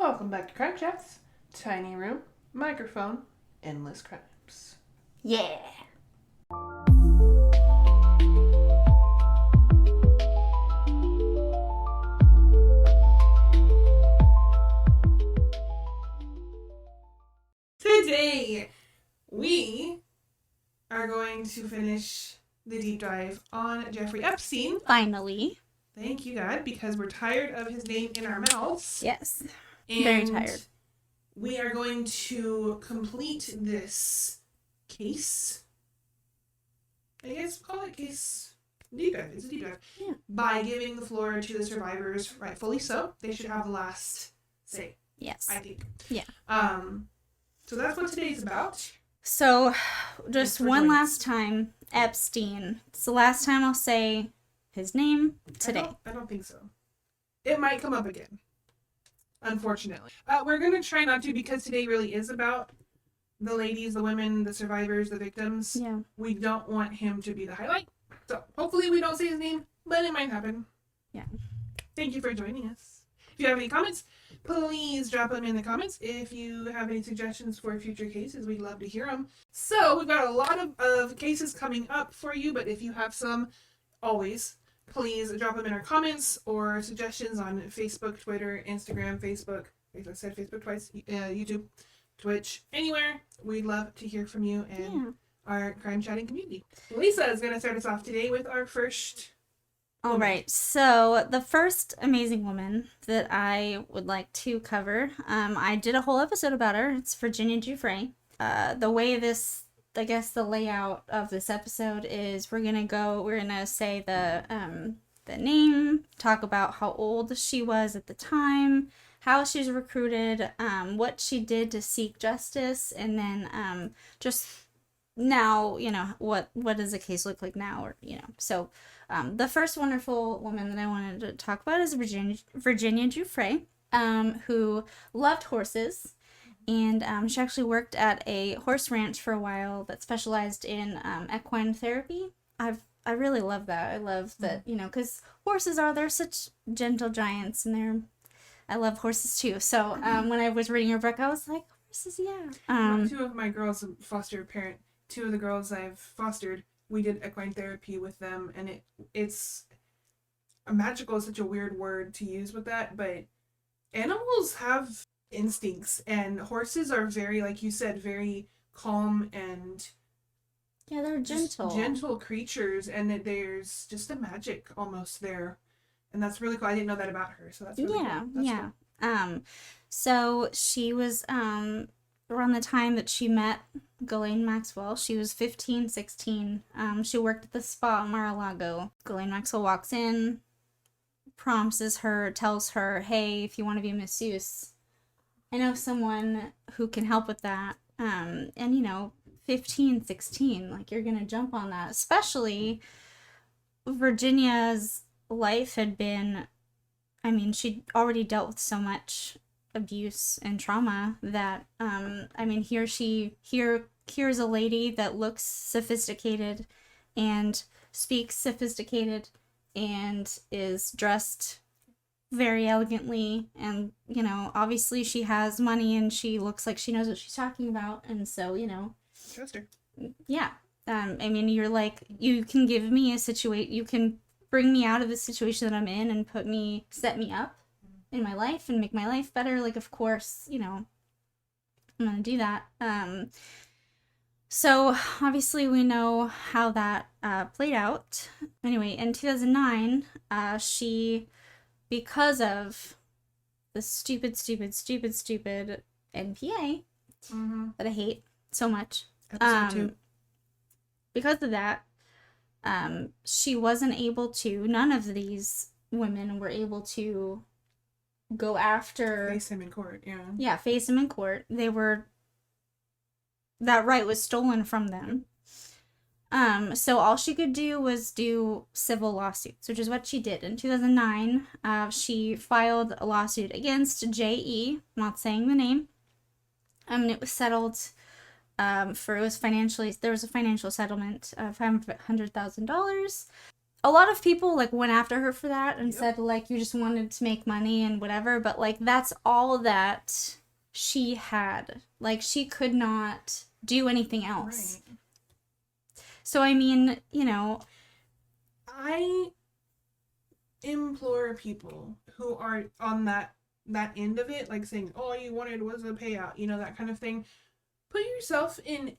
Welcome back to Crime Chats. Tiny room, microphone, endless crimes. Yeah. Today, we are going to finish the deep dive on Jeffrey Epstein. Finally. Thank you, God, because we're tired of his name in our mouths. Yes. And very tired. We are going to complete this case. I guess call it case deep dive. It's a deep dive. Yeah. By giving the floor to the survivors, rightfully so. They should have the last say. Yes. I think. Yeah. So that's what today's about. So, just one joining. last time, Epstein. It's the last time I'll say his name today. I don't think so. It might come up again. Unfortunately. We're going to try not to, because today really is about the ladies, the women, the survivors, the victims. Yeah. We don't want him to be the highlight. So hopefully we don't say his name, but it might happen. Yeah. Thank you for joining us. If you have any comments, please drop them in the comments. If you have any suggestions for future cases, we'd love to hear them. So we've got a lot of cases coming up for you, but if you have some, always, please drop them in our comments or suggestions on Facebook, Twitter, Instagram, Facebook. I said Facebook twice, YouTube, Twitch, anywhere. We'd love to hear from you and our crime chatting community. Lisa is going to start us off today with our first. All right. So, the first amazing woman that I would like to cover, I did a whole episode about her. It's Virginia Giuffre. The way this, I guess the layout of this episode is we're going to say the name, talk about how old she was at the time, how she was recruited, what she did to seek justice, and then just now, what does the case look like now, or, so the first wonderful woman that I wanted to talk about is Virginia Giuffre, who loved horses, and she actually worked at a horse ranch for a while that specialized in equine therapy. I really love that. I love that, because horses they're such gentle giants, and I love horses too. So when I was reading her book, I was like, horses, yeah. Two of my girls foster parent. Two of the girls I've fostered, we did equine therapy with them, and it's magical is such a weird word to use with that, but animals have instincts, and horses are very, like you said, very calm and they're gentle creatures, and there's just a magic almost there, and that's really cool. I didn't know that about her, so that's really cool. That's cool. So she was around the time that she met Ghislaine Maxwell. She was 15, 16. She worked at the spa at Mar-a-Lago. Ghislaine Maxwell walks in, promises her, tells her, hey, if you want to be a masseuse, I know someone who can help with that. And 15, 16, like, you're gonna jump on that. Especially Virginia's life had been, she'd already dealt with so much abuse and trauma that here's a lady that looks sophisticated and speaks sophisticated and is dressed very elegantly, and obviously she has money and she looks like she knows what she's talking about, and so trust her. Yeah. You're like, you can give me a situation, you can bring me out of the situation that I'm in and set me up in my life and make my life better. Like, of course, I'm gonna do that. So obviously we know how that played out. Anyway, in 2009, she, because of the stupid NPA that I hate so much, Episode 2. because of that, she wasn't able to, none of these women were able to go after... Face him in court, yeah. Yeah, face him in court. That right was stolen from them. So all she could do was do civil lawsuits, which is what she did. In 2009, she filed a lawsuit against J.E., not saying the name. It was settled... there was a financial settlement of $500,000. a lot of people like went after her for that and Yep. said like you just wanted to make money and whatever, but like that's all that she had. Like she could not do anything else. Right. So I mean, you know, I implore people who are on that end of it, like saying all you wanted was a payout, you know, that kind of thing. Put yourself in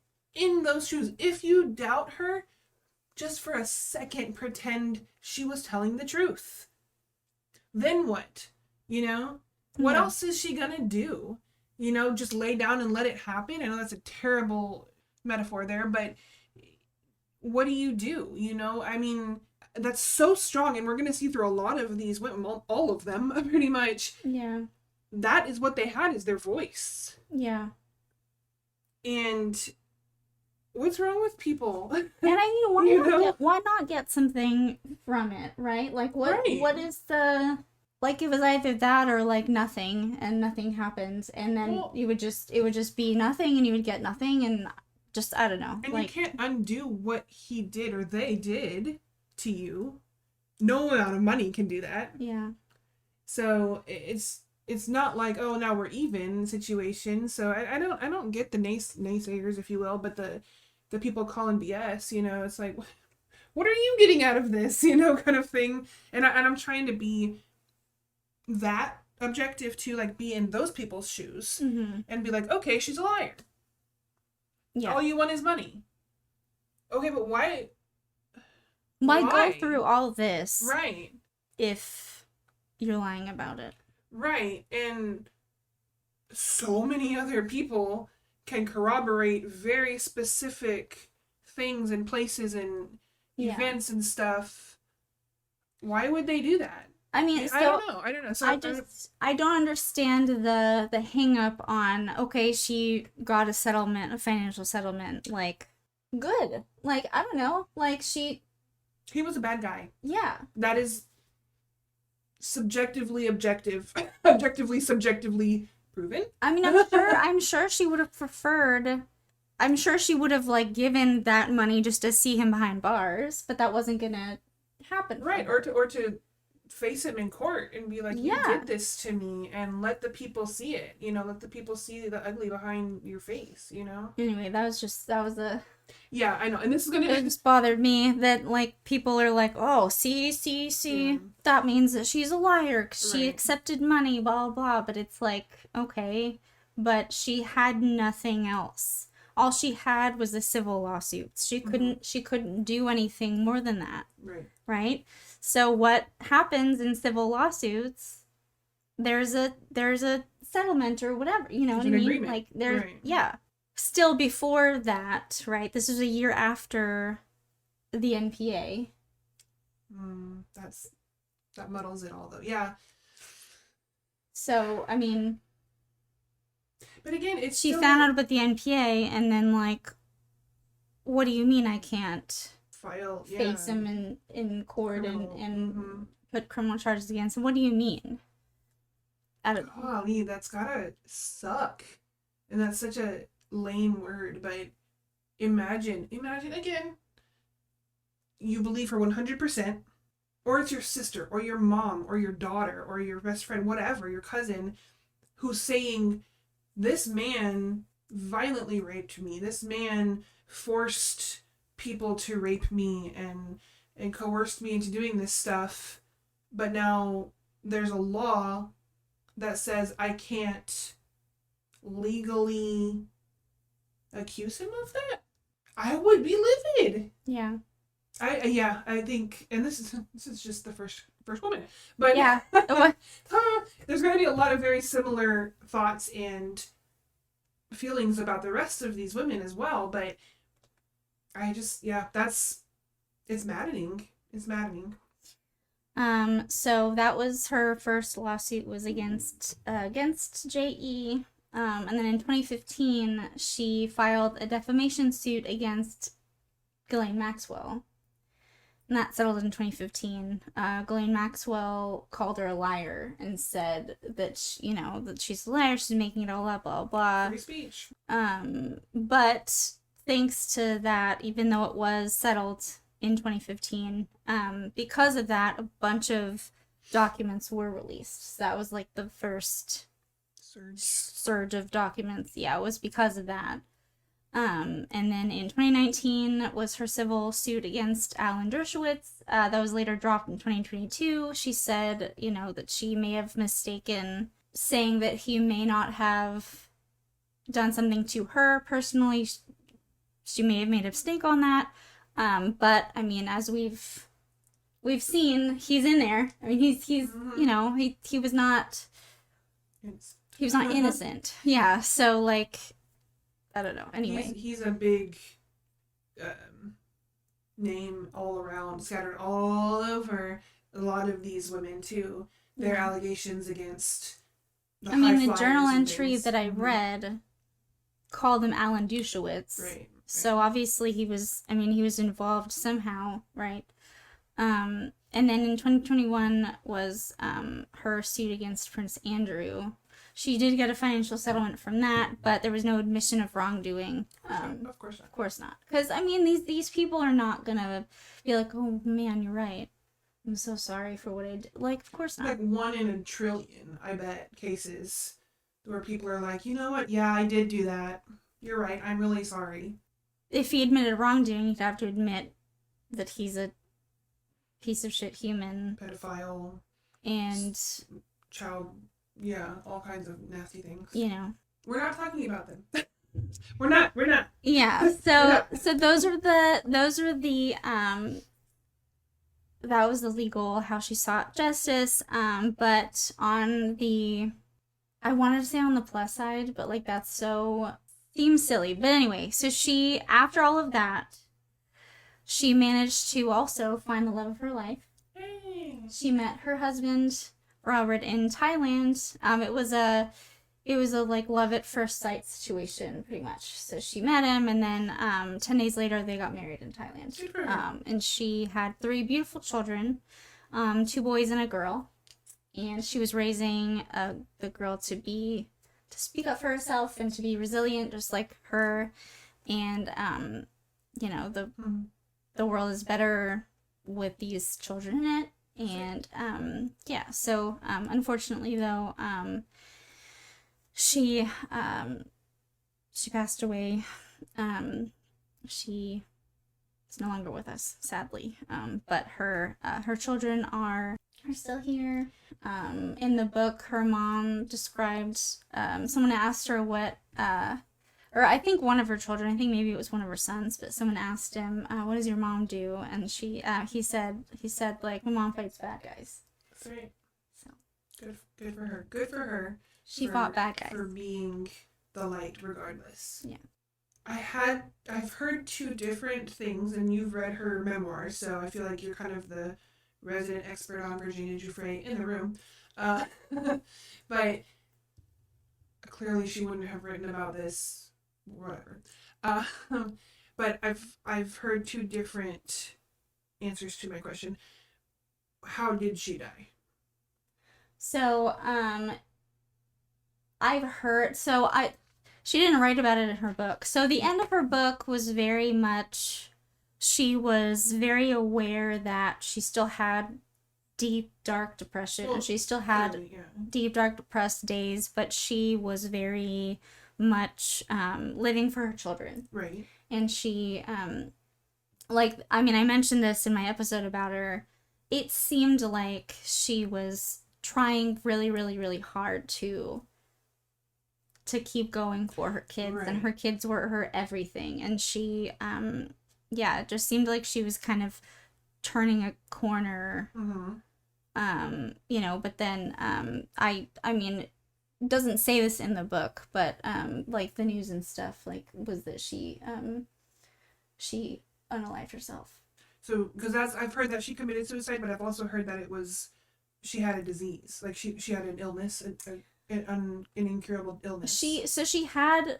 those shoes. If you doubt her, just for a second pretend she was telling the truth. Then what? You know? What Yeah. else is she gonna do? You know, just lay down and let it happen? I know that's a terrible metaphor there, but what do? You know, I mean, that's so strong, and we're gonna see through a lot of these women, all of them, pretty much. Yeah. That is what they had, is their voice. Yeah. And what's wrong with people? And I mean, why not get something from it, right? Like Right. what is the like it was either that or like nothing and nothing happens and then Well, it would just be nothing and you would get nothing and just I don't know. And like you can't undo what he did or they did to you. No amount of money can do that. yeah. So it's not like, oh, now we're even situation. So I don't get the naysayers, if you will, but the people calling BS, you know, it's like, what are you getting out of this, you know, kind of thing. And I'm trying to be that objective to like be in those people's shoes Mm-hmm. and be like, okay, she's a liar. Yeah. All you want is money. Okay, but Why why? go through all this Right. if you're lying about it? Right. And so many other people can corroborate very specific things and places and Yeah. events and stuff. Why would they do that? I mean, I don't know. I don't know. So I don't understand the hang up on okay, she got a settlement, a financial settlement, like good. Like, I don't know. Like he was a bad guy. yeah. That is subjectively objective, objectively subjectively proven. I mean, I'm sure she would have preferred I'm sure she would have like given that money just to see him behind bars, but that wasn't gonna happen. Right, or to face him in court and be like, you Yeah. did this to me, and let the people see it, you know, let the people see the ugly behind your face, you know. Anyway, that was a Yeah, I know, and this is it gonna just bothered me that like people are like, oh, see, Mm. that means that she's a liar 'cause she Right. accepted money, blah blah blah. But it's like, okay, but she had nothing else. All she had was the civil lawsuits. She couldn't do anything more than that, right. right? So what happens in civil lawsuits? There's a settlement or whatever, you know There's what I an mean? agreement. Like there's Right. yeah. Still before that, right? This was a year after the NPA. That muddles it all, though. Yeah, So, I mean, but again, it's she still found out about the NPA and then like what do you mean I can't file face him in court Criminal. and Mhm. put criminal charges against him? What do you mean? Golly, that's gotta suck, and that's such a lame word. But imagine again. You believe her 100%, or it's your sister, or your mom, or your daughter, or your best friend, whatever, your cousin, who's saying, this man violently raped me. This man forced people to rape me and coerced me into doing this stuff. But now there's a law that says I can't legally accuse him of that. I would be livid. Yeah. I think, and this is just the first woman, but Yeah. there's going to be a lot of very similar thoughts and feelings about the rest of these women as well. But I just, it's maddening. It's maddening. So that was her first lawsuit was against JE. And then in 2015, she filed a defamation suit against Ghislaine Maxwell. And that settled in 2015. Ghislaine Maxwell called her a liar and said that that she's a liar, she's making it all up, blah blah. Free speech. But thanks to that, even though it was settled, in 2015. Because of that, a bunch of documents were released. So that was like the first surge of documents. Yeah, it was because of that. And then in 2019 was her civil suit against Alan Dershowitz. That was later dropped in 2022. She said, that she may have mistaken, saying that he may not have done something to her personally. She may have made a mistake on that. But I mean, as we've seen, he's in there. I mean, he's he was not innocent. Yeah. So like, I don't know. Anyway, he's a big name all around, scattered all over a lot of these women too. Their allegations against. The journal entry that I read called him Alan Dershowitz. Right. So obviously he was involved somehow, right? And then in 2021 was her suit against Prince Andrew. She did get a financial settlement from that, but there was no admission of wrongdoing. Of course not. Of course not. Because, I mean, these people are not going to be like, oh, man, you're right. I'm so sorry for what I did. Like, of course not. Like 1 in a trillion, I bet, cases where people are like, you know what? Yeah, I did do that. You're right. I'm really sorry. If he admitted wrongdoing, he'd have to admit that he's a piece of shit human. Pedophile. And child, yeah, all kinds of nasty things. We're not talking about them. We're not. Yeah, so those are the that was the legal, how she sought justice, but on the, I wanted to say on the plus side, but like that's so, seems silly, but anyway, so she, after all of that, she managed to also find the love of her life. Hey. She met her husband, Robert, in Thailand. It was a like love at first sight situation, pretty much. So she met him, and then 10 days later they got married in Thailand. And she had 3 beautiful children, 2 boys and a girl. And she was raising the girl to speak up for herself and to be resilient, just like her. And the world is better with these children in it. And so unfortunately though, she passed away. She is no longer with us, sadly. But her children are still here. In the book, her mom described, someone asked her what, or I think one of her children, I think maybe it was one of her sons, but someone asked him, what does your mom do? And he said like, my mom fights bad guys. That's right. So good for her. Good for her. She fought bad guys. For being the light regardless. Yeah. I've heard 2 different things, and you've read her memoir, so I feel like you're kind of the resident expert on Virginia Giuffre in the room. But clearly she wouldn't have written about this, whatever. But I've heard 2 different answers to my question. How did she die? So, I've heard, she didn't write about it in her book. So the end of her book was very much, she was very aware that she still had deep, dark depression. Well, she still had deep, dark, depressed days, but she was very much living for her children. Right. And she, I mentioned this in my episode about her. It seemed like she was trying really, really, really hard to keep going for her kids, right. And her kids were her everything, and she it just seemed like she was kind of turning a corner. But then I mean, it doesn't say this in the book, but like the news and stuff was that she unalived herself. So because I've heard that she committed suicide, but I've also heard that she had a disease, like she had an illness, an incurable illness. She had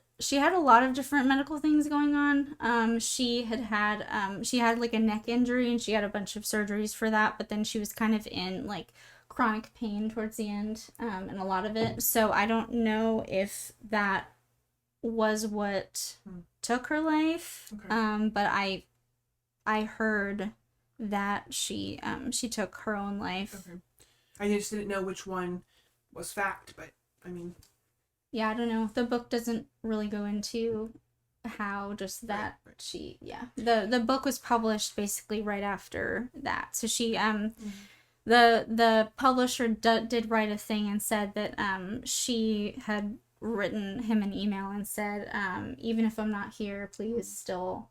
a lot of different medical things going on. She had like a neck injury, and she had a bunch of surgeries for that, but then she was kind of in like chronic pain towards the end, and a lot of it. So I don't know if that was what took her life. Okay. But I I heard that she took her own life. Okay. I just didn't know which one was fact, but I mean, yeah, I don't know. The book doesn't really go into how just that right. she the book was published basically right after that. So she the publisher did write a thing and said that she had written him an email and said even if I'm not here, please still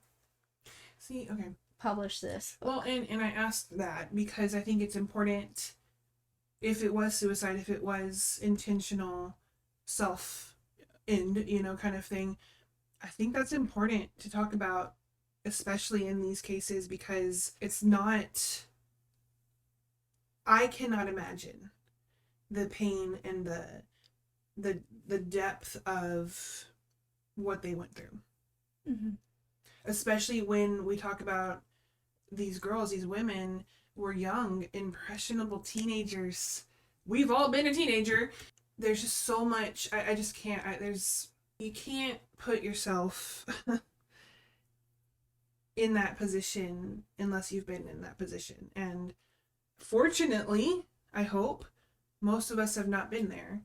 okay, publish this book. Well, and I asked that because I think it's important, if it was suicide, if it was intentional self end, kind of thing, I think that's important to talk about, especially in these cases, because it's not, I cannot imagine the pain and the depth of what they went through. Mm-hmm. Especially when we talk about these girls, these women were young, impressionable teenagers. We've all been a teenager. There's just so much. I just can't. You can't put yourself in that position unless you've been in that position. And fortunately, I hope, most of us have not been there.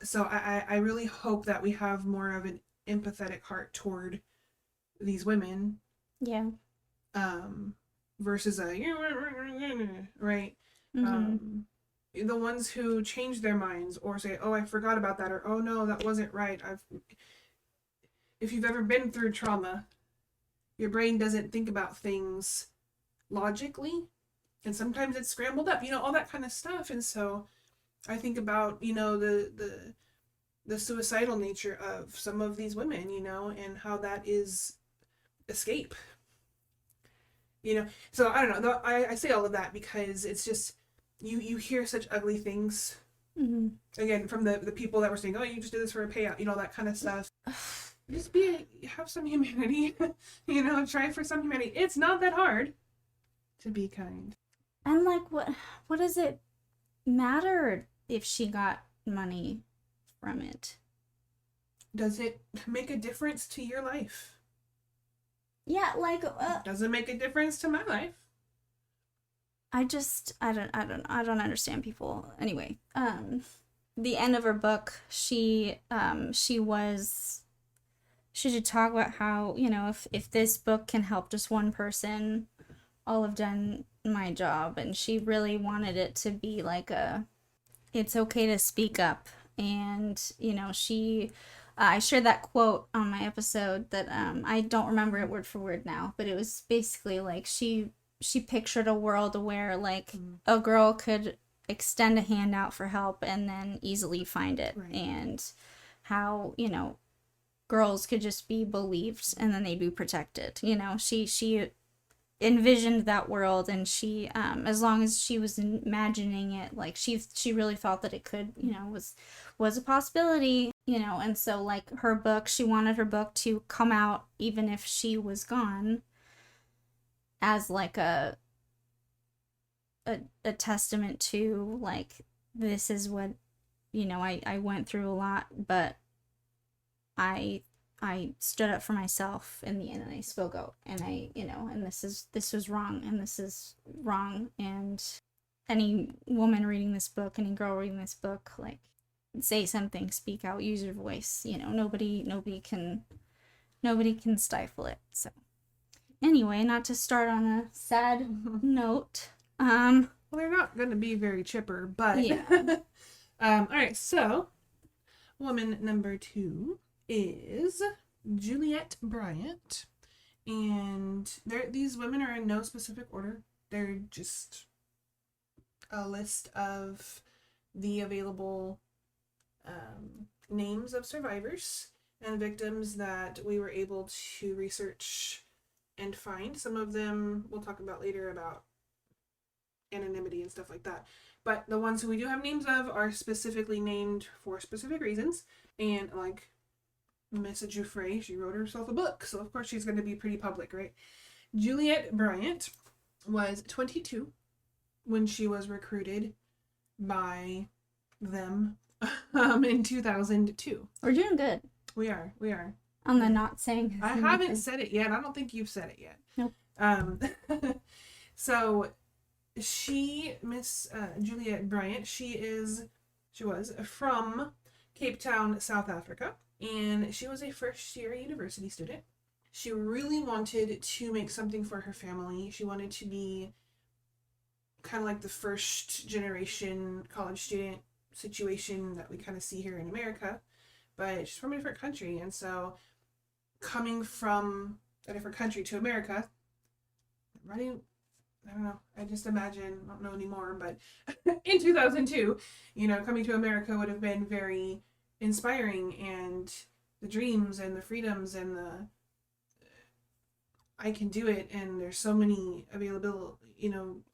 So I really hope that we have more of an empathetic heart toward these women. Yeah. Versus right. Mm-hmm. The ones who change their minds or say, "Oh, I forgot about that," or "Oh no, that wasn't right." If you've ever been through trauma, your brain doesn't think about things logically, and sometimes it's scrambled up, all that kind of stuff. And so I think about, the suicidal nature of some of these women, and how that is escape. So I don't know. I say all of that because it's just, you hear such ugly things. Mm-hmm. Again, from the people that were saying, "Oh, you just did this for a payout," that kind of stuff. Just have some humanity, try for some humanity. It's not that hard to be kind. And like, what does it matter if she got money from it? Does it make a difference to your life? Yeah, like doesn't make a difference to my life. I don't understand people. Anyway, the end of her book, she did talk about how, if this book can help just one person, I'll have done my job. And she really wanted it to be like it's okay to speak up. And, I shared that quote on my episode that I don't remember it word for word now, but it was basically like she pictured a world where like a girl could extend a hand out for help and then easily find it. Right. And how, girls could just be believed and then they'd be protected. She envisioned that world, and she as long as she was imagining it, like she really felt that it could, was a possibility, and so like her book, she wanted her book to come out even if she was gone, as like a testament to like, this is what, I went through a lot, but I stood up for myself in the end, and I spoke out, and I, and this was wrong, and this is wrong. And any woman reading this book, any girl reading this book, like, say something, speak out, use your voice. Nobody can stifle it. So anyway, not to start on a sad note. Well, they're not going to be very chipper, but yeah. All right, so woman number 2 is Juliet Bryant, and these women are in no specific order. They're just a list of the available names of survivors and victims that we were able to research and find. Some of them we'll talk about later, about anonymity and stuff like that, but the ones who we do have names of are specifically named for specific reasons. And like Mrs. Jeffrey, she wrote herself a book, so of course she's going to be pretty public, right? Juliet Bryant was 22 when she was recruited by them in 2002. We're doing good. We are. On the not saying. I haven't said it yet. I don't think you've said it yet. Nope. Um, so Miss Juliet Bryant, she was from Cape Town, South Africa, and she was a first year university student. She really wanted to make something for her family. She wanted to be kind of like the first generation college student situation that we kind of see here in America, but she's from a different country, and so coming from a different country to America, running, I don't know, I just imagine, I don't know anymore, but in 2002, coming to America would have been very inspiring, and the dreams and the freedoms and the I can do it, and there's so many available,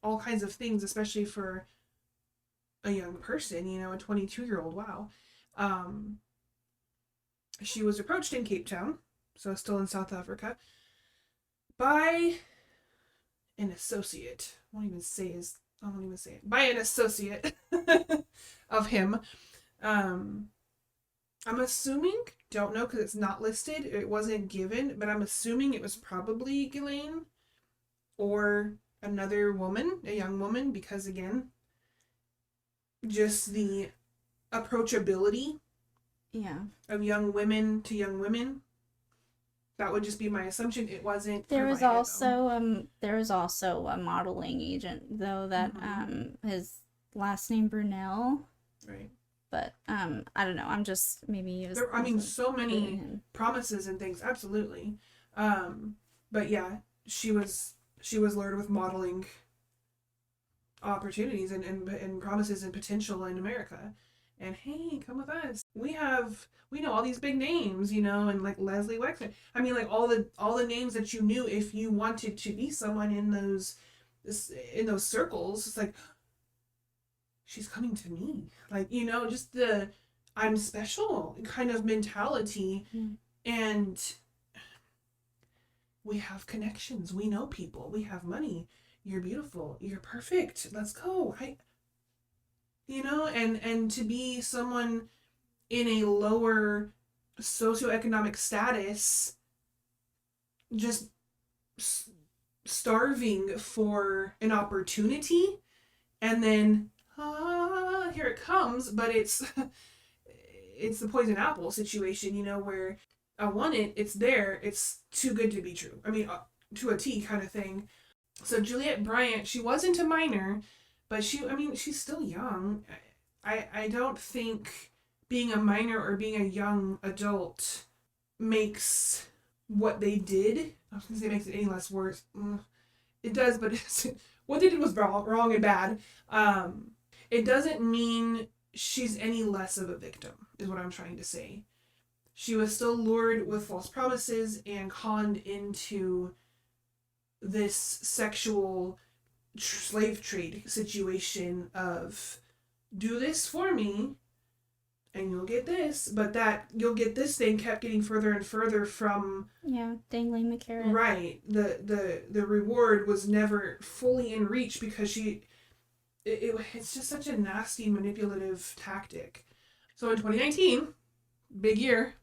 all kinds of things, especially for a young person, a 22-year-old. Wow. Um, she was approached in Cape Town, so still in South Africa, by an associate. I won't even say it. By an associate of him. I'm assuming, don't know because it's not listed, it wasn't given, but I'm assuming it was probably Ghislaine or another woman, a young woman, because again, just the approachability of young women to young women. That would just be my assumption. It wasn't. There was also a modeling agent though that his last name Brunel. Right. But I don't know. I'm just maybe it was. So many promises and things. Absolutely. But yeah, she was lured with modeling opportunities and promises and potential in America. And hey, come with us. We know all these big names, and like Leslie Wexner. I mean, like all the names that you knew if you wanted to be someone in those circles. It's like, she's coming to me. Like, just the I'm special kind of mentality. Mm-hmm. And we have connections. We know people. We have money. You're beautiful. You're perfect. Let's go. And to be someone in a lower socioeconomic status, just starving for an opportunity, and then here it comes, but it's the poison apple situation, where I want it, it's there, it's too good to be true. I mean, to a T kind of thing. So Juliet Bryant, she wasn't a minor, but she's still young. I don't think being a minor or being a young adult makes what they did, I was going to say makes it any less worse. It does, but what they did was wrong and bad. It doesn't mean she's any less of a victim, is what I'm trying to say. She was still lured with false promises and conned into this sexual slave trade situation of, do this for me and you'll get this, but that you'll get this thing kept getting further and further from dangling the carrot. Right. The reward was never fully in reach because it's just such a nasty manipulative tactic. So in 2019, big year,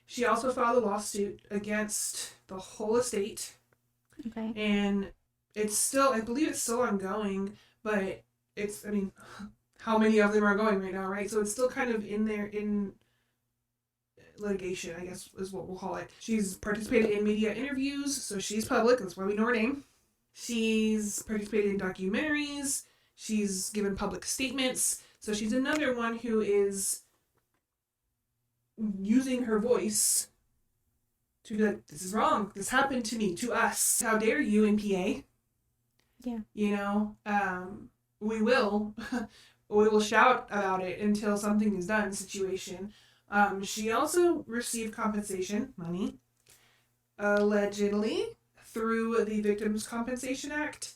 she also filed a lawsuit against the whole estate. Okay. And I believe it's still ongoing, but how many of them are going right now, right? So it's still kind of in litigation, I guess is what we'll call it. She's participated in media interviews, so she's public, that's why we know her name. She's participated in documentaries, she's given public statements, so she's another one who is using her voice to be like, this is wrong, this happened to me, to us. How dare you in PA? Yeah. We will shout about it until something is done situation. She also received compensation money, allegedly, through the Victims Compensation Act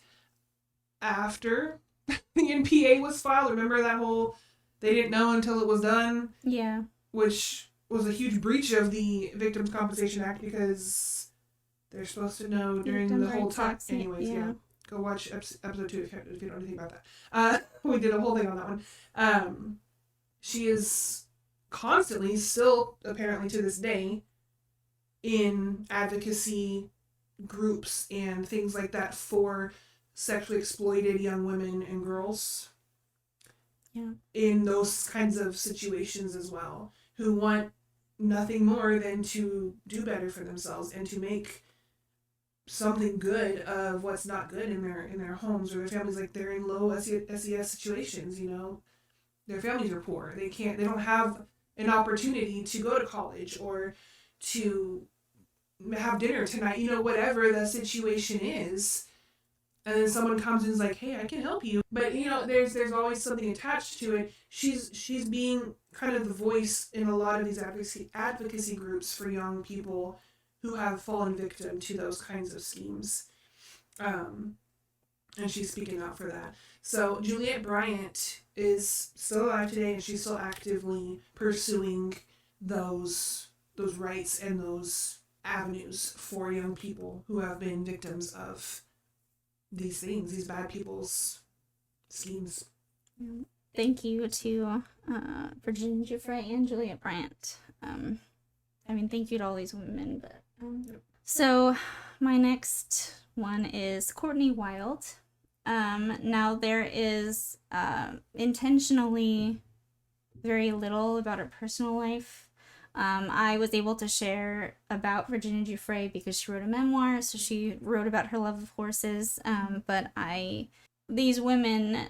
after the NPA was filed. Remember that whole, they didn't know until it was done? Yeah. Which was a huge breach of the Victims Compensation Act because they're supposed to know during the whole time. Anyways, yeah. Go watch episode 2 if you don't know anything about that. We did a whole thing on that one. She is constantly, still apparently to this day, in advocacy, groups and things like that for sexually exploited young women and girls. Yeah. In those kinds of situations as well, who want nothing more than to do better for themselves and to make something good of what's not good in their homes or their families. Like, they're in low SES situations, you know, their families are poor, they don't have an opportunity to go to college or to have dinner tonight, you know, whatever the situation is. And then someone comes and is like, hey, I can help you. But, you know, there's always something attached to it. She's being kind of the voice in a lot of these advocacy groups for young people who have fallen victim to those kinds of schemes. And she's speaking out for that. So Juliette Bryant is still alive today, and she's still actively pursuing those rights and those avenues for young people who have been victims of these things, these bad people's schemes. Thank you to Virginia Giuffre and Juliette Bryant. I mean, thank you to all these women. But so my next one is Courtney Wild. Now there is intentionally very little about her personal life. I was able to share about Virginia Giuffre because she wrote a memoir, so she wrote about her love of horses. But these women,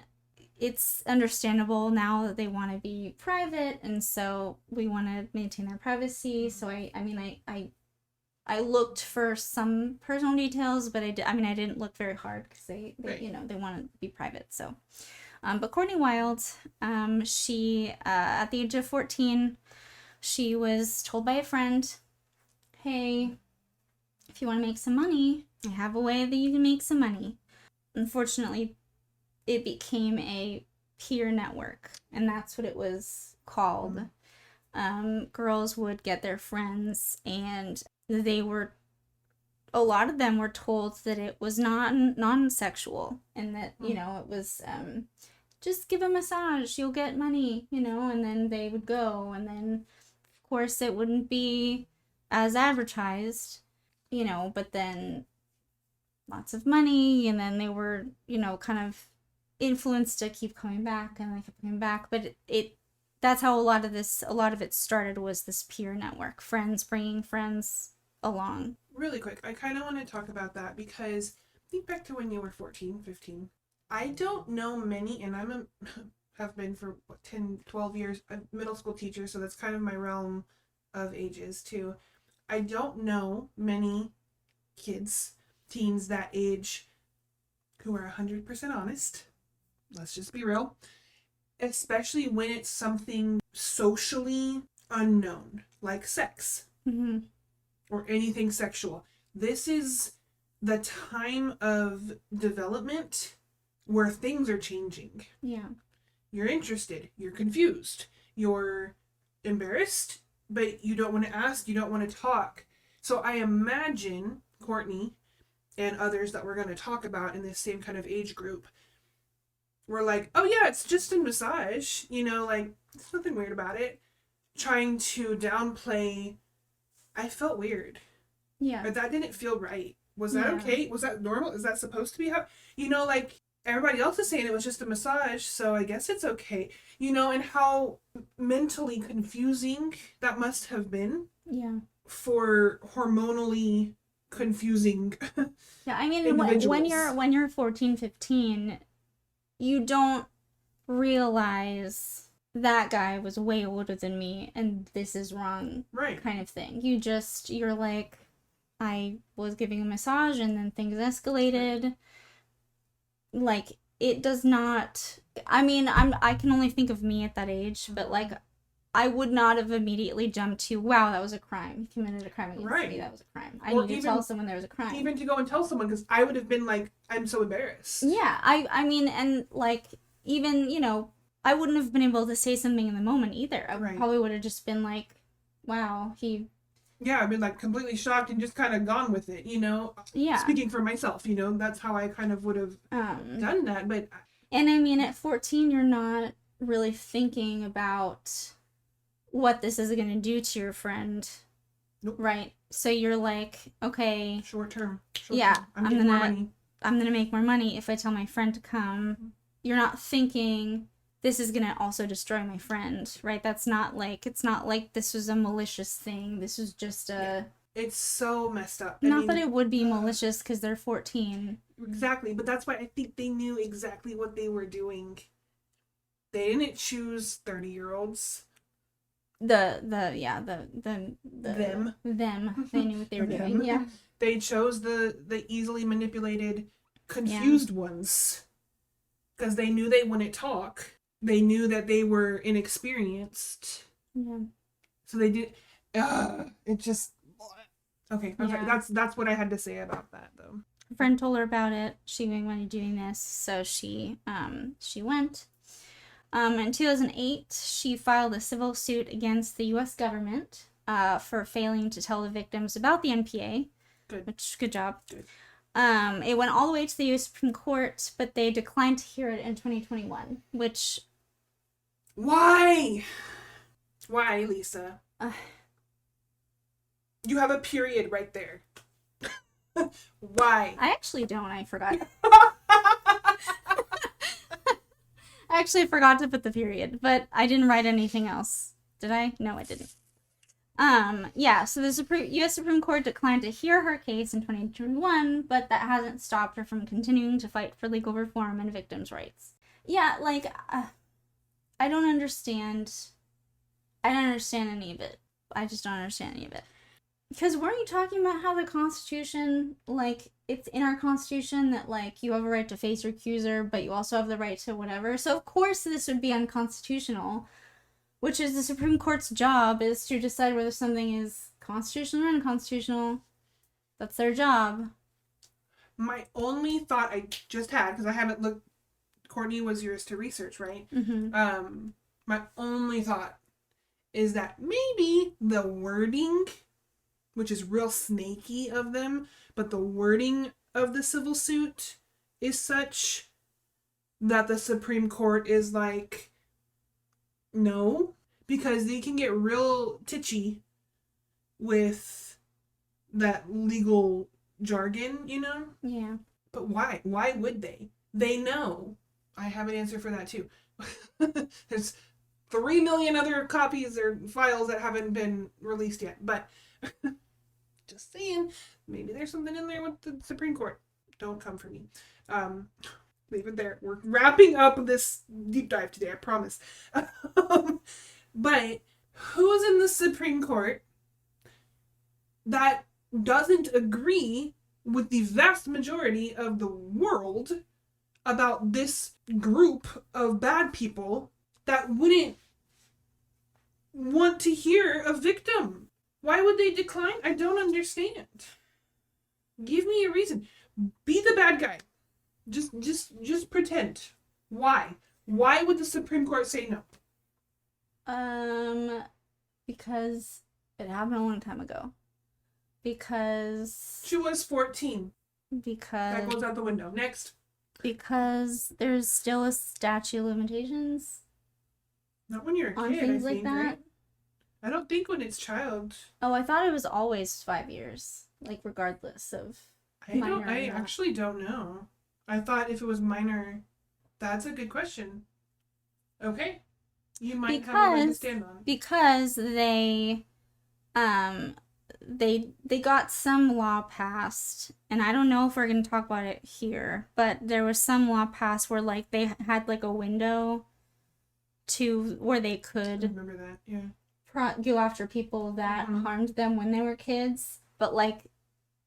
it's understandable now that they want to be private, and so we want to maintain their privacy. So I looked for some personal details, but I didn't look very hard because they Right. you know, they want to be private. So, but Courtney Wild, she at the age of 14. She was told by a friend, hey, if you want to make some money, I have a way that you can make some money. Unfortunately, it became a peer network, and that's what it was called. Girls would get their friends, and a lot of them were told that it was non-sexual, and that, you know, it was, just give a massage, you'll get money, you know, and then they would go, and then course it wouldn't be as advertised, you know, but then lots of money, and then they were, you know, kind of influenced to keep coming back, and they kept coming back. But that's how a lot of it started, was this peer network, friends bringing friends along. Really quick, I kind of want to talk about that because think back to when you were 14, 15. I don't know many, and have been for 10, 12 years, a middle school teacher, so that's kind of my realm of ages too. I don't know many teens that age, who are 100% honest. Let's just be real. Especially when it's something socially unknown, like sex. Mm-hmm. Or anything sexual. This is the time of development where things are changing. Yeah. You're interested, you're confused, you're embarrassed, but you don't want to ask, you don't want to talk. So I imagine Courtney and others that we're going to talk about in this same kind of age group were like, oh yeah, it's just a massage, you know, like, there's nothing weird about it. Trying to downplay, I felt weird. Yeah. Or that didn't feel right. Was that okay? Was that normal? Is that supposed to be how, you know, like, everybody else is saying it was just a massage, so I guess it's okay. You know, and how mentally confusing that must have been. Yeah. For hormonally confusing. Yeah, I mean, individuals. when you're 14, 15, you don't realize that guy was way older than me and this is wrong, right? Kind of thing. You're like, I was giving a massage and then things escalated. Like, it does not, I mean, I can only think of me at that age, but like, I would not have immediately jumped to, wow, that was a crime. He committed a crime against me. That was a crime. I need to tell someone there was a crime. Even to go and tell someone, because I would have been like, I'm so embarrassed. Yeah, I mean, and like, even, you know, I wouldn't have been able to say something in the moment either. I probably would have just been like, wow, yeah, I've been like completely shocked and just kind of gone with it, you know? Yeah. Speaking for myself, you know, that's how I kind of would have done that, but... And I mean, at 14, you're not really thinking about what this is going to do to your friend Nope. Right. So you're like, okay, Short term. I'm getting more gonna money. I'm gonna make more money if I tell my friend to come. You're not thinking this is gonna also destroy my friend, right? It's not like this was a malicious thing. This was just a It's so messed up. Not that it would be malicious because they're 14. Exactly, but that's why I think they knew exactly what they were doing. They didn't choose 30-year-olds. Them. They knew what they were doing. Yeah. They chose the easily manipulated, confused ones. Because they knew they wouldn't talk. They knew that they were inexperienced. Yeah. So they did. It just. Okay, I'm sorry. That's what I had to say about that, though. A friend told her about it. She wanted to doing this, so she went. In 2008, she filed a civil suit against the U.S. government for failing to tell the victims about the NPA. Good job. Good. It went all the way to the U.S. Supreme Court, but they declined to hear it in 2021, which... Why? Why, Lisa? You have a period right there. Why? I actually don't. I forgot. I actually forgot to put the period, but I didn't write anything else. Did I? No, I didn't. So the U.S. Supreme Court declined to hear her case in 2021, but that hasn't stopped her from continuing to fight for legal reform and victims' rights. Yeah, I don't understand. I don't understand any of it. I just don't understand any of it. Because weren't you talking about how the Constitution, it's in our Constitution that, you have a right to face your accuser, but you also have the right to whatever. So, of course, this would be unconstitutional. Which is the Supreme Court's job, is to decide whether something is constitutional or unconstitutional. That's their job. My only thought I just had, because I haven't looked, Courtney was yours to research, right? Mm-hmm. My only thought is that maybe the wording, which is real snaky of them, but the wording of the civil suit is such that the Supreme Court is like, no, because they can get real titchy with that legal jargon, Yeah. But why? Why would they? They know. I have an answer for that too. There's 3 million other copies or files that haven't been released yet, but just saying, maybe there's something in there with the Supreme Court. Don't come for me. Leave it there. We're wrapping up this deep dive today, I promise. But who's in the Supreme Court that doesn't agree with the vast majority of the world about this group of bad people that wouldn't want to hear a victim? Why would they decline? I don't understand. Give me a reason. Be the bad guy. Just pretend. Why? Why would the Supreme Court say no? Because it happened a long time ago. Because she was 14. Because that goes out the window. Next. Because there's still a statute of limitations. Not when you're a kid, on things I think, like that. right? I don't think when it's child. Oh, I thought it was always 5 years, regardless of. I actually don't know. I thought if it was minor, that's a good question. Okay. You might have a leg to stand on. Because they got some law passed, and I don't know if we're going to talk about it here, but there was some law passed where they had a window to where they could I remember that, yeah. Go after people that harmed them when they were kids, but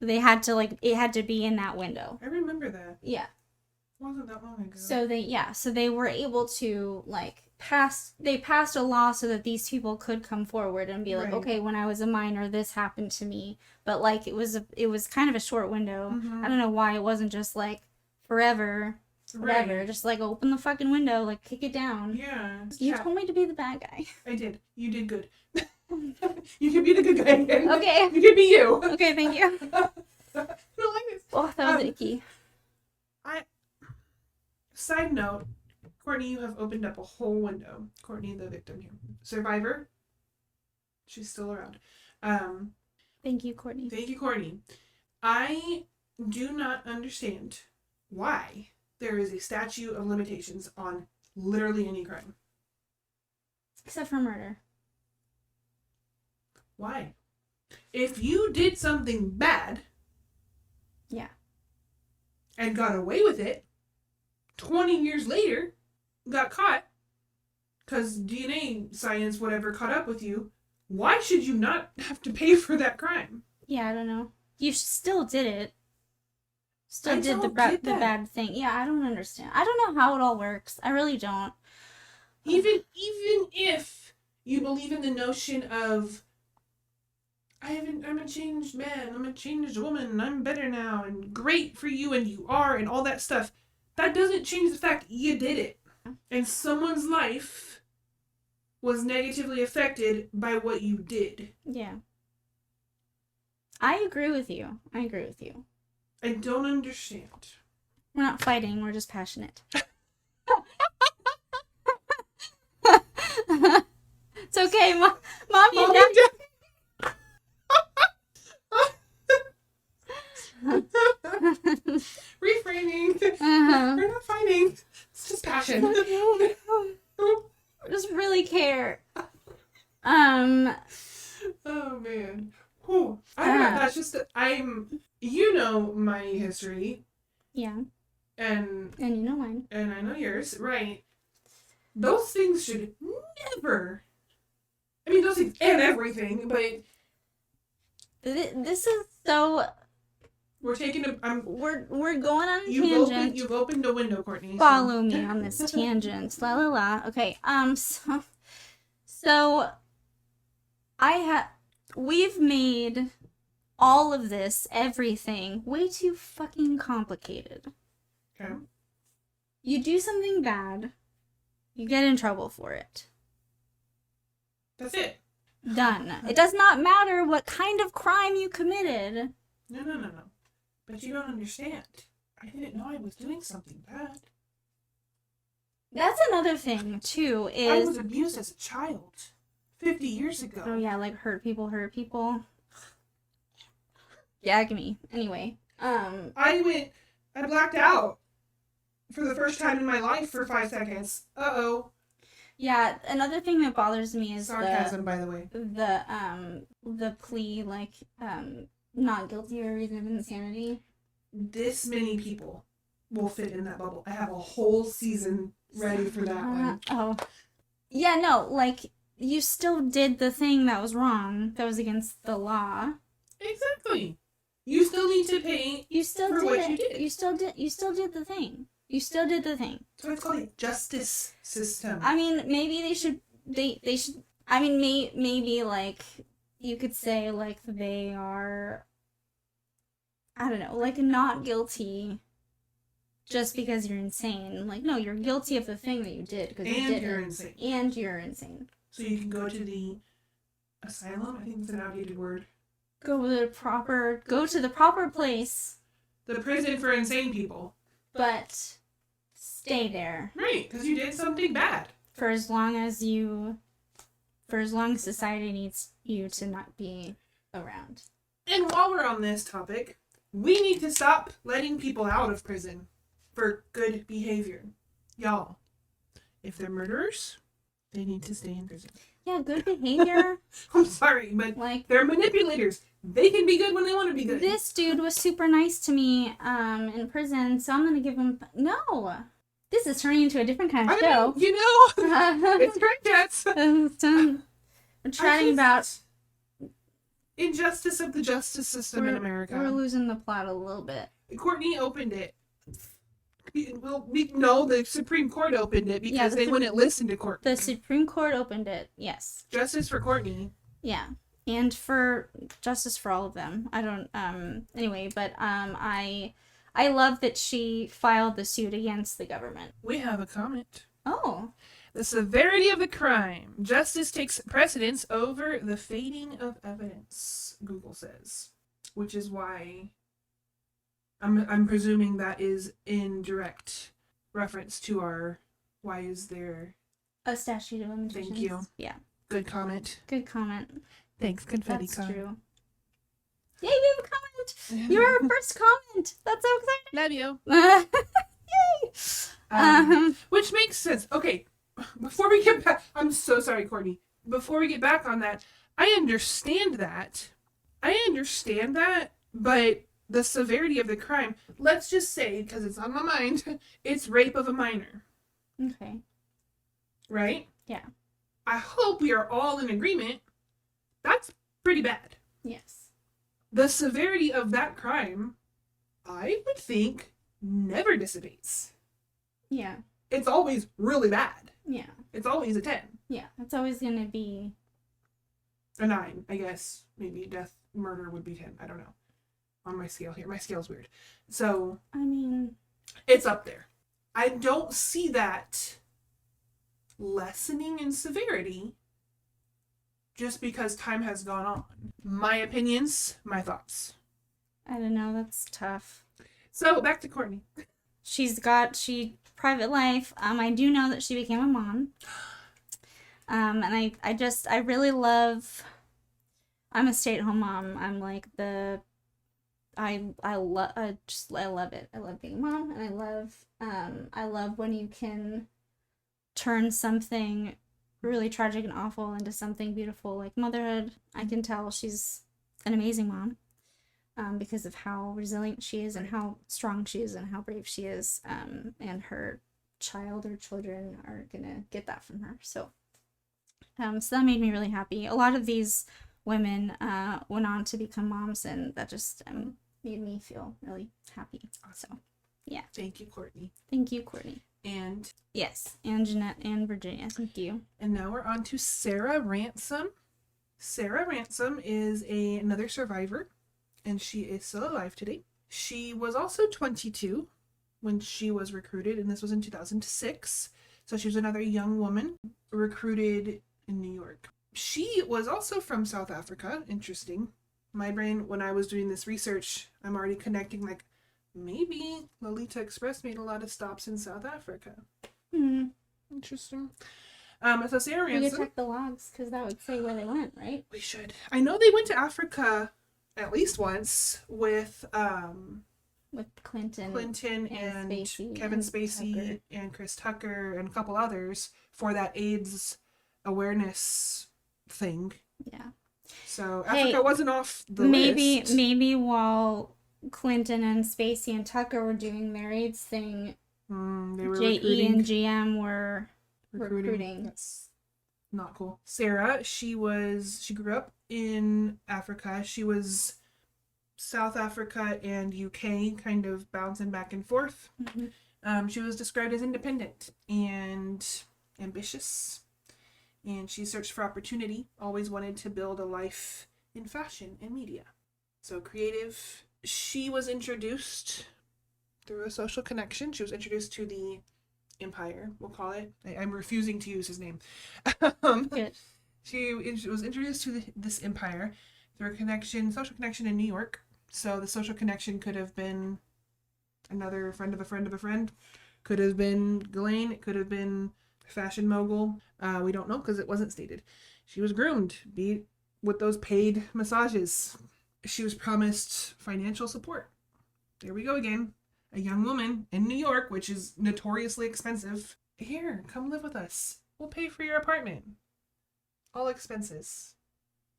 they had to it had to be in that window. I remember that. Yeah. It wasn't that long ago. So they were able to passed a law so that these people could come forward and be like, right. Okay, when I was a minor, this happened to me. But it was kind of a short window. Mm-hmm. I don't know why it wasn't just forever, whatever. Right. Just open the fucking window, kick it down. Yeah. You told me to be the bad guy. I did. You did good. You can be the good guy. Okay. You can be you. Okay, thank you. I don't like this. Oh, that was icky. Side note, Courtney, you have opened up a whole window. Courtney, the victim here. Survivor. She's still around. Thank you, Courtney. Thank you, Courtney. I do not understand why there is a statute of limitations on literally any crime. Except for murder. Why? If you did something bad, yeah, and got away with it, 20 years later, got caught, because DNA science, whatever, caught up with you, why should you not have to pay for that crime? Yeah, I don't know. You still did it. Still did the bad thing. Yeah, I don't understand. I don't know how it all works. I really don't. Even if you believe in the notion of, I'm a changed man, I'm a changed woman, I'm better now, and great for you, and you are, and all that stuff, that doesn't change the fact you did it. And someone's life was negatively affected by what you did. Yeah. I agree with you. I don't understand. We're not fighting, we're just passionate. It's okay, Mom and Dad. Reframing. We're not fighting. It's just passion. Just really care. Oh man. Whew. That's just you know my history. Yeah. And you know mine. And I know yours, right? Those things should never. I mean, those things and everything, but this is so. We're taking a. We're going on a tangent. You've opened a window, Courtney. Follow me on this tangent. La la la. Okay. So we've made all of this, everything, way too fucking complicated. Okay. You do something bad, you get in trouble for it. That's it. Done. It does not matter what kind of crime you committed. No. But you don't understand. I didn't know I was doing something bad. That's another thing, too, is... I was abused as a child. 50 years ago. Oh, yeah, like hurt people. Gag me. Anyway. I blacked out for the first time in my life for 5 seconds. Uh-oh. Yeah, another thing that bothers me is sarcasm, by the way. The plea, like, not guilty or reason of insanity. This many people will fit in that bubble. I have a whole season ready for that one. Oh. Yeah, no, like, you still did the thing that was wrong, that was against the law. Exactly. You still need to pay for what you did. You still did the thing. So it's called a justice system. I mean, maybe they should, I mean, maybe, like, you could say, like, they are, I don't know, like, not guilty just because you're insane. Like, no, you're guilty of the thing that you did because you did you're insane. And you're insane. So you can go to the asylum. I think it's an outdated word. Go to the proper place. The prison for insane people. But stay there. Right, because you did something bad. For as long as society needs you to not be around. And while we're on this topic, we need to stop letting people out of prison for good behavior. Y'all, if they're murderers, they need to stay in prison. Yeah, good behavior. I'm sorry, but like, they're manipulators. They can be good when they want to be good. This dude was super nice to me in prison, so I'm going to give him... No! This is turning into a different kind of show. You know, it's great, Jets. We're chatting about... injustice of the justice system in America. We're losing the plot a little bit. Courtney opened it. Well, the Supreme Court opened it because they wouldn't listen to Courtney. The Supreme Court opened it, yes. Justice for Courtney. Yeah. And for justice for all of them. I don't, anyway, but, I love that she filed the suit against the government. We have a comment. Oh. The severity of the crime. Justice takes precedence over the fading of evidence, Google says. Which is why I'm presuming that is in direct reference to our why is there a statute of limitations. Thank you. Yeah. Good comment. Good comment. Thanks, confetti. That's true. Yay, we have a comment! You're our first comment! That's so Love you. exciting! Yay! Which makes sense. Okay, before we get back, I'm so sorry, Courtney. Before we get back on that, I understand that. But the severity of the crime, let's just say, because it's on my mind, it's rape of a minor. Okay. Right? Yeah. I hope we are all in agreement. That's pretty bad. Yes. The severity of that crime, I would think, never dissipates. Yeah. It's always really bad. Yeah. It's always a 10. Yeah. It's always going to be a 9, I guess. Maybe death, murder would be 10. I don't know. On my scale here. My scale's weird. So, I mean, it's up there. I don't see that lessening in severity just because time has gone on. My opinions, my thoughts. I don't know. That's tough. So, back to Courtney. Private life. I do know that she became a mom. And I really love, I'm a stay-at-home mom. I'm like I love it. I love being a mom, and I love when you can turn something really tragic and awful into something beautiful like motherhood. I can tell she's an amazing mom. Because of how resilient she is and how strong she is and how brave she is. And her child or children are gonna get that from her. So that made me really happy. A lot of these women went on to become moms, and that just made me feel really happy. So, yeah. Thank you, Courtney. Thank you, Courtney. And yes, and Jeanette and Virginia. Thank you. And now we're on to Sarah Ransom. Sarah Ransom is another survivor, and she is still alive today. She was also 22 when she was recruited, and this was in 2006. So she was another young woman recruited in New York. She was also from South Africa. Interesting. My brain, when I was doing this research, I'm already connecting, like, maybe Lolita Express made a lot of stops in South Africa. Interesting. So Sarah Ransom. We could check the logs, because that would say where they went, right? We should. I know they went to Africa at least once with Clinton and Spacey Kevin and Spacey Tucker. and Chris Tucker and a couple others for that AIDS awareness thing. Yeah. So Africa wasn't off the list. Maybe while Clinton and Spacey and Tucker were doing their AIDS thing, they were JE and GM were recruiting. That's not cool. Sarah, she grew up in Africa. She was South Africa and UK, kind of bouncing back and forth. Mm-hmm. She was described as independent and ambitious, and she searched for opportunity, always wanted to build a life in fashion and media. So creative. She was introduced through a social connection. She was introduced to the Empire, we'll call it. I'm refusing to use his name. She was introduced to this empire through a social connection in New York. So the social connection could have been another friend of a friend of a friend. Could have been Ghislaine. It could have been fashion mogul. We don't know because it wasn't stated. She was groomed, with those paid massages. She was promised financial support. There we go again. A young woman in New York, which is notoriously expensive. Here, come live with us. We'll pay for your apartment. All expenses.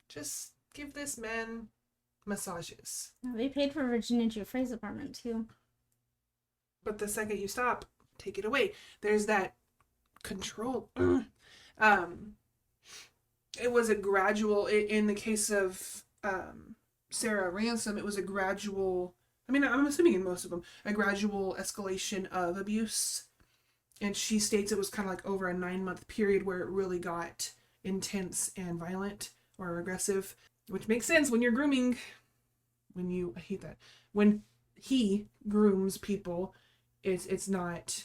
Just give this man massages. They paid for Virginia Giuffre's apartment too. But the second you stop, take it away. There's that control. It was a gradual, in the case of Sarah Ransom, it was a gradual, I'm assuming in most of them, a gradual escalation of abuse. And she states it was kind of like over a 9-month period where it really got intense and violent or aggressive, which makes sense when you're grooming. I hate that. When he grooms people, it's not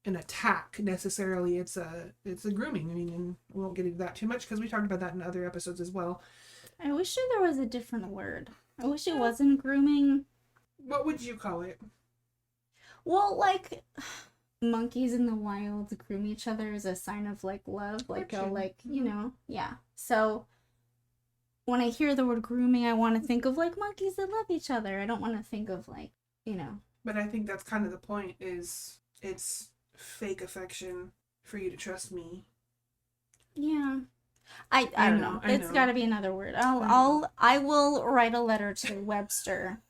an attack necessarily. It's a grooming. And we won't get into that too much because we talked about that in other episodes as well. I wish there was a different word. I wish it wasn't grooming. What would you call it? Well, like monkeys in the wild groom each other as a sign of love, yeah. So when I hear the word grooming, I want to think of like monkeys that love each other. I don't want to think of like, you know. But I think that's kind of the point, is it's fake affection for you to trust me. Yeah. I don't know. I It's know. got to be another word. I will write a letter to Webster.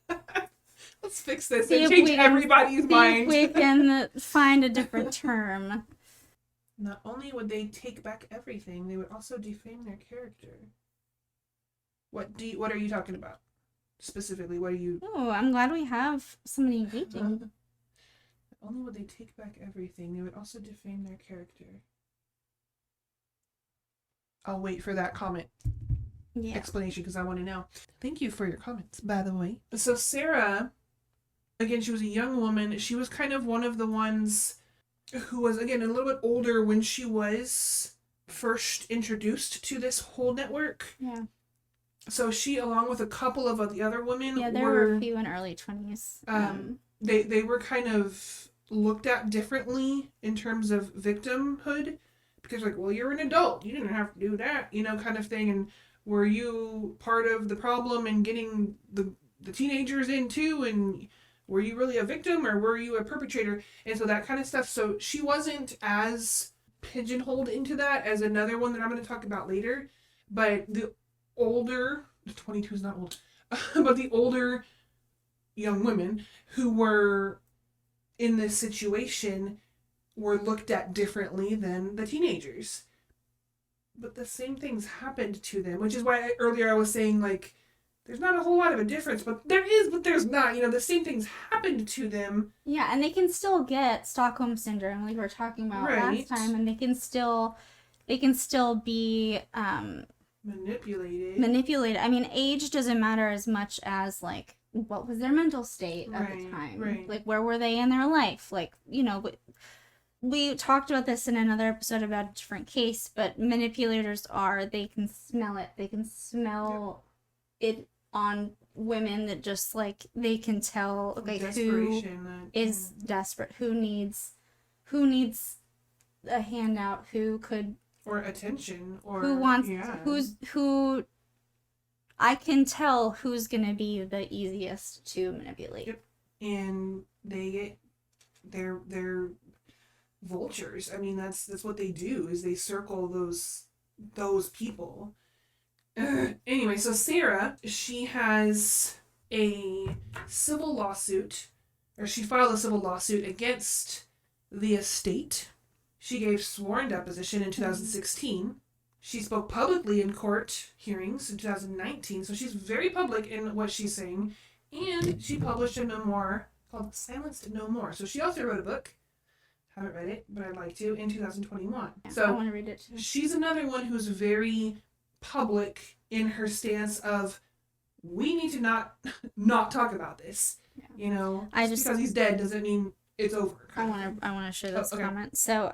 Let's fix this See and if change we can, everybody's see mind. if we can find a different term. Not only would they take back everything, they would also defame their character. What are you talking about? Specifically, what are you... Oh, I'm glad we have somebody engaging. Not only would they take back everything, they would also defame their character. I'll wait for that comment. Yeah. Explanation, because I want to know. Thank you for your comments, by the way. So Sarah, again, she was a young woman. She was kind of one of the ones who was, again, a little bit older when she was first introduced to this whole network. Yeah. So she, along with a couple of the other women, Yeah, there were a few in early 20s. They were kind of looked at differently in terms of victimhood, because like, well, you're an adult, you didn't have to do that, kind of thing. And were you part of the problem in getting the teenagers in too? And were you really a victim, or were you a perpetrator? And so that kind of stuff. So she wasn't as pigeonholed into that as another one that I'm going to talk about later. But the older, 22 is not old, but the older young women who were in this situation were looked at differently than the teenagers. But the same things happened to them, which is why earlier I was saying, like, there's not a whole lot of a difference, but there is, but there's not. The same things happened to them. Yeah, and they can still get Stockholm syndrome, like we were talking about last time, and they can still be manipulated. I mean, age doesn't matter as much as like what was their mental state at the time, right. Like where were they in their life, like we talked about this in another episode about a different case, but manipulators they can smell it. They can smell it on women, that just like they can tell, okay, who is desperate, who needs a handout, who could, or attention, or who wants, who I can tell who's gonna be the easiest to manipulate. Yep. And they get they're vultures. I mean, that's what they do, is they circle those people. Anyway, so Sarah, she has a civil lawsuit, or she filed a civil lawsuit against the estate. She gave sworn deposition in 2016. She spoke publicly in court hearings in 2019, so she's very public in what she's saying. And she published a memoir called Silenced No More. So she also wrote a book. Haven't read it, but I'd like to, in 2021. Yeah, so I want to read it too. She's another one who's very public in her stance of, we need to not talk about this. Yeah. Because he's dead doesn't mean it's over. I want to share this comment. So,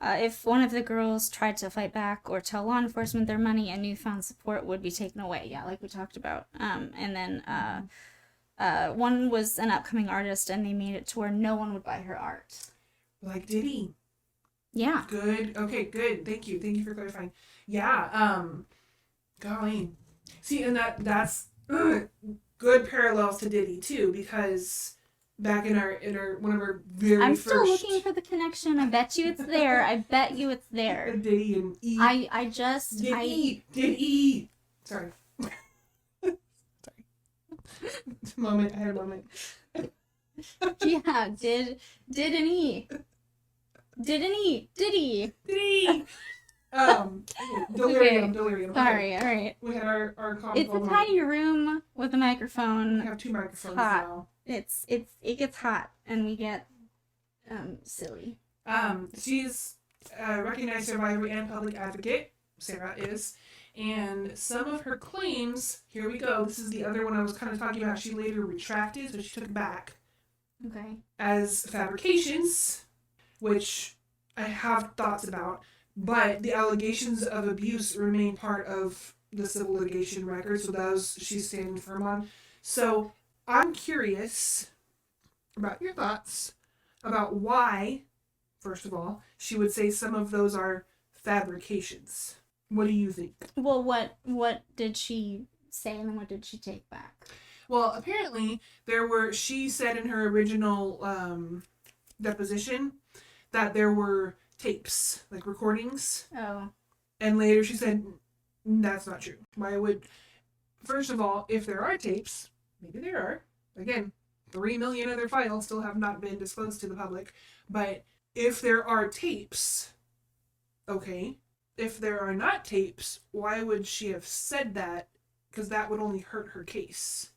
if one of the girls tried to fight back or tell law enforcement their money and newfound support would be taken away. Yeah, like we talked about. And then one was an upcoming artist, and they made it to where no one would buy her art. Like Diddy. Yeah. Good. Okay, good. Thank you for clarifying. Yeah. Golly. See, and that's good parallels to Diddy too, because back in our one of our very I'm first... still looking for the connection. I bet you it's there. I bet you it's there. Diddy and E. I just... Diddy. Sorry. Sorry. I had a moment. Yeah, did an E. Diddy. Delirium. Sorry, all right. We had our It's a tiny room with a microphone. We have two microphones hot. now. It gets hot, and we get silly. She's a recognized survivor and public advocate. Sarah is. And some of her claims, here we go. This is the other one I was kind of talking about. She later retracted, so she took back. Okay. As fabrications, which I have thoughts about, but the allegations of abuse remain part of the civil litigation record, so those she's standing firm on. So I'm curious about your thoughts about why, first of all, she would say some of those are fabrications. What do you think? Well, what did she say, and then what did she take back? Well, apparently she said in her original deposition that there were tapes, like recordings. Oh. And later she said, that's not true. First of all, if there are tapes, maybe there are. Again, 3 million other files still have not been disclosed to the public. But if there are tapes, okay. If there are not tapes, why would she have said that? Because that would only hurt her case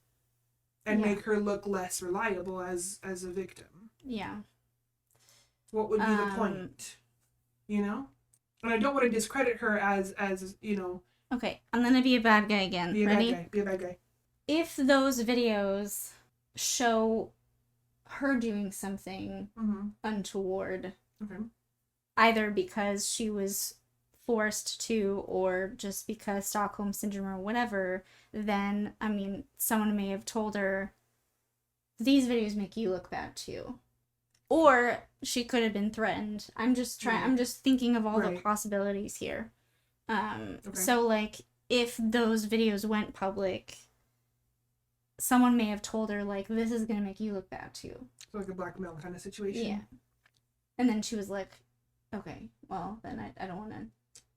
and make her look less reliable as a victim. Yeah. What would be the point? You know? And I don't want to discredit her as you know. Okay, I'm gonna be a bad guy again. Ready? Be a bad guy. If those videos show her doing something untoward, either because she was forced to or just because Stockholm Syndrome or whatever, then, I mean, someone may have told her, these videos make you look bad too. Or she could have been threatened. I'm just thinking of all the possibilities here. So, like, if those videos went public, someone may have told her, like, this is gonna make you look bad too. So like a blackmail kind of situation? Yeah. And then she was like, okay, well, then I don't want to,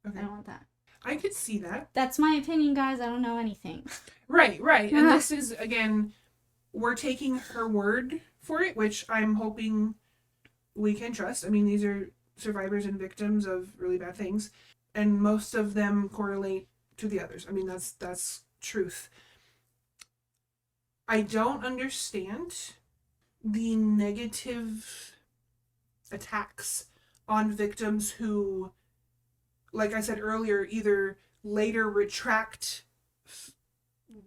I don't want that. I could see that. That's my opinion, guys. I don't know anything. Right. And this is, again, we're taking her word for it, which I'm hoping we can trust. I mean, these are survivors and victims of really bad things, and most of them correlate to the others. I mean, that's truth. I don't understand the negative attacks on victims who, like I said earlier, either later retract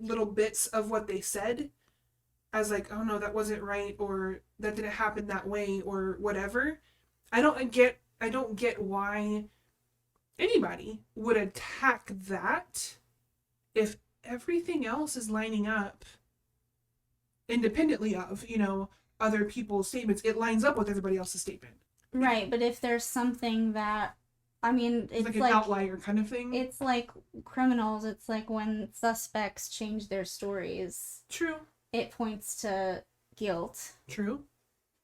little bits of what they said as like, oh no, that wasn't right, or that didn't happen that way, or whatever. I don't get why anybody would attack that if everything else is lining up independently of, you know, other people's statements. It lines up with everybody else's statement. Right, but if there's something that, I mean, it's like an outlier kind of thing. It's like criminals. It's like when suspects change their stories. True. It points to guilt. True.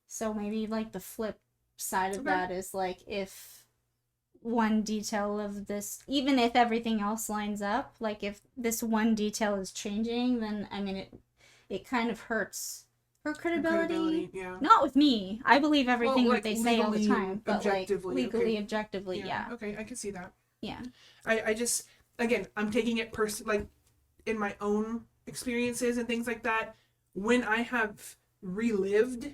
So maybe like the flip side of that is like if one detail of this, even if everything else lines up, like if this one detail is changing, then I mean it kind of hurts her credibility. Yeah. Not with me. I believe everything that they say all the time, but objectively, like legally, objectively, yeah. Okay, I can see that. Yeah. I just, again, I'm taking it like in my own experiences and things like that. When I have relived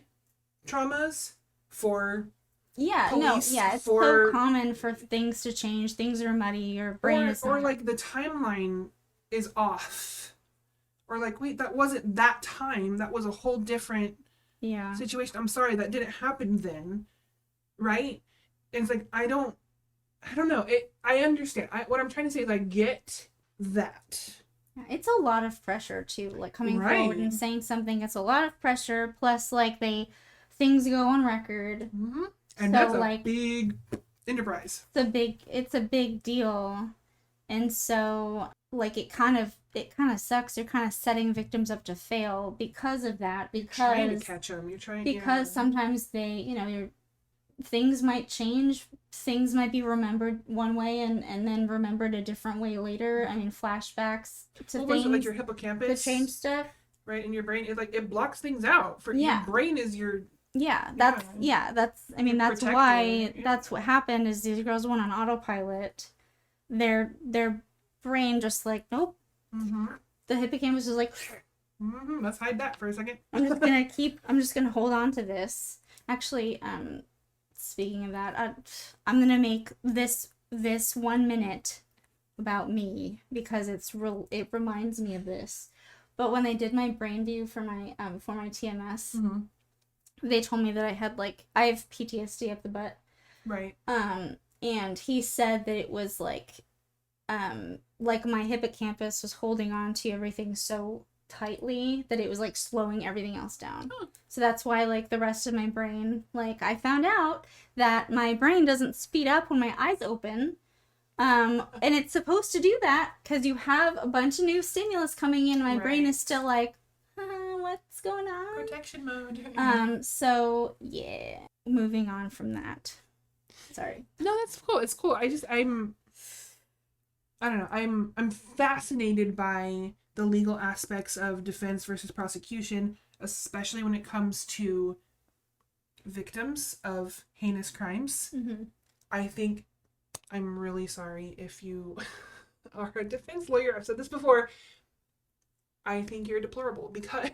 traumas for police, it's so common for things to change. Things are muddy. Your brain is or like the timeline is off, or like, wait, that wasn't that time. That was a whole different situation. I'm sorry, that didn't happen then, right? And it's like I don't know. I understand. What I'm trying to say is I get that. It's a lot of pressure too. Like coming forward and saying something. It's a lot of pressure. Plus, like things go on record. Mm-hmm. And so, that's a big enterprise. It's a big deal. And so like it kind of sucks. You're kind of setting victims up to fail because of that. Because you're trying to catch them. You're trying because sometimes things might change. Things might be remembered one way and then remembered a different way later. I mean, flashbacks to things. Was it, like your hippocampus? To change stuff. Right, in your brain. It blocks things out. Your brain is your... that's why that's what happened is these girls went on autopilot. Their brain just like, nope. Mm-hmm. The hippocampus was like... Mm-hmm. Let's hide that for a second. I'm just gonna hold on to this. Actually, speaking of that, I'm gonna make this 1 minute about me because it reminds me of this. But when they did my brain view for my TMS, they told me that I have PTSD up the butt. Right. And he said that it was like my hippocampus was holding on to everything so tightly that it was like slowing everything else down. So that's why like the rest of my brain, like I found out that my brain doesn't speed up when my eyes open, And it's supposed to do that because you have a bunch of new stimulus coming in. My brain is still like, what's going on? Protection mode. So yeah, moving on from that. Sorry. No, that's cool. It's cool. I don't know. I'm fascinated by the legal aspects of defense versus prosecution, especially when it comes to victims of heinous crimes. Mm-hmm. I think I'm really sorry if you are a defense lawyer. I've said this before. I think you're deplorable because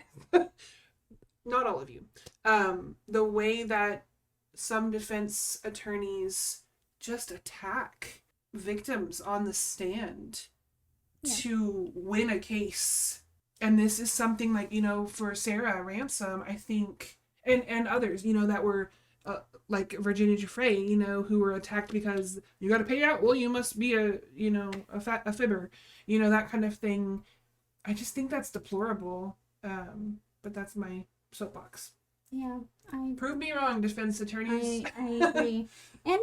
not all of you. The way that some defense attorneys just attack victims on the stand to win a case. And this is something like, for Sarah Ransom, I think, and others, that were like Virginia Giuffre, who were attacked because you got to pay out. Well, you must be a fibber, that kind of thing. I just think that's deplorable. But that's my soapbox. Yeah, prove me wrong, defense attorneys. I agree. And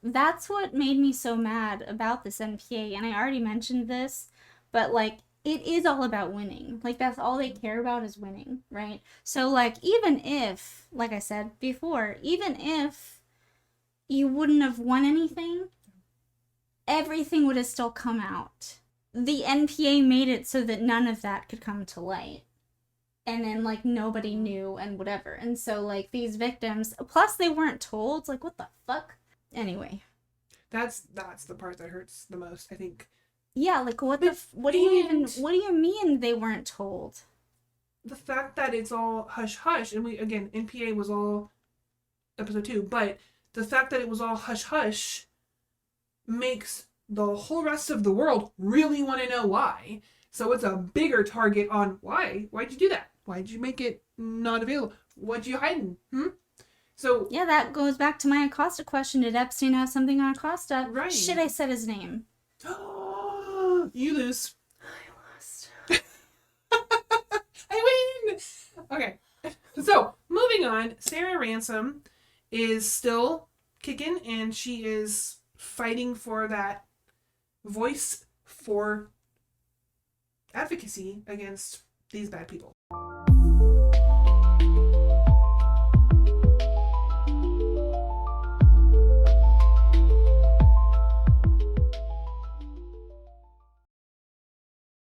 that's what made me so mad about this NPA. And I already mentioned this, but like, it is all about winning. Like, that's all they care about is winning, right? So like, even if, like I said before, even if you wouldn't have won anything, everything would have still come out. The NPA made it so that none of that could come to light. And then, like, nobody knew and whatever. And so, like, these victims, plus they weren't told, like, what the fuck? Anyway. That's the part that hurts the most, I think. Yeah, like, what do you mean they weren't told? The fact that it's all hush-hush, and NPA was all episode 2, but the fact that it was all hush-hush makes the whole rest of the world really want to know why. So it's a bigger target on why. Why'd you do that? Why'd you make it not available? What'd you hide? So yeah, that goes back to my Acosta question. Did Epstein have something on Acosta? Right. Shit, I said his name. You lose. I lost. I win! Okay. So, moving on. Sarah Ransom is still kicking, and she is fighting for that voice for advocacy against these bad people.